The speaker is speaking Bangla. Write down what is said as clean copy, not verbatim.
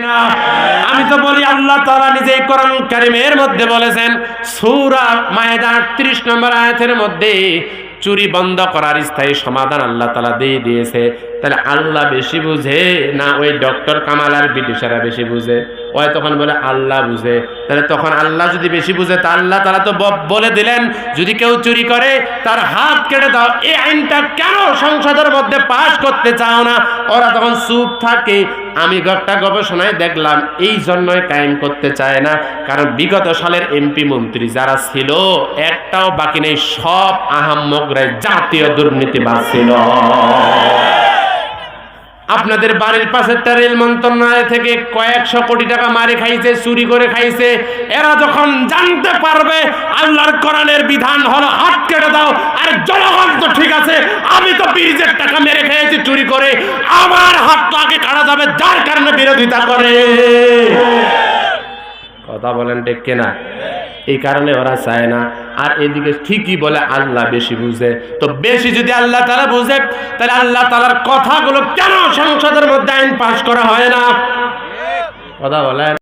না? আমি তো বলি আল্লাহ তাআলা নিজেই কোরআন কারীমের মধ্যে বলেছেন, সূরা মায়েদা 38 নম্বর আয়াতের মধ্যে চুরি বন্ধ করার স্থায়ী সমাধান আল্লাহ তাআলা দিয়ে দিয়েছে। তাহলে আল্লাহ বেশি বুঝে না ওই ডক্টর কামাল আর ব্রিটিশরা বেশি বুঝে? ওই তখন বলে আল্লাহ বুঝে। তাহলে তখন আল্লাহ যদি বেশি বুঝে, তা আল্লাহ তাআলা তো বলে দিলেন যদি কেউ চুরি করে তার হাত কেটে দাও। এই আইনটা কেন সংসদের মধ্যে পাশ করতে চাও না? ওরা তখন চুপ থাকে। আমি একটা গবেষণায় দেখলাম এই জন্যই কায়েম করতে চায় না, কারণ বিগত সালের এমপি মন্ত্রী যারা ছিল একটাও বাকি নেই, সব আহাম্মকরাই জাতীয় দুর্নীতিবাজ ছিল। আপনাদের বাড়ির পাশে রেল মন্ত্রণালয় থেকে কয়েকশো কোটি টাকা মারে খাইছে, চুরি করে খাইছে। এরা যখন জানতে পারবে আল্লাহর কোরআনের বিধান হলো হাত কেটে দাও, আর জনগণ তো ঠিক আছে, আমি তো ব্রিজের টাকা মেরে খেয়েছি চুরি করে, আমার হাত তো আগে কাটা যাবে, যার কারণে বিরোধিতা করে। কথা বলেন ঠিক কিনা? এই কারণে ওরা চায় না। আর এদিকে ঠিকই বলে আল্লাহ বেশি বুঝে। তো বেশি যদি আল্লাহ তাআলা বুঝে, তাহলে আল্লাহ তাআলার কথাগুলো কেন সংসদের মধ্যে আইন পাশ করা হয় না? কথা বলেন।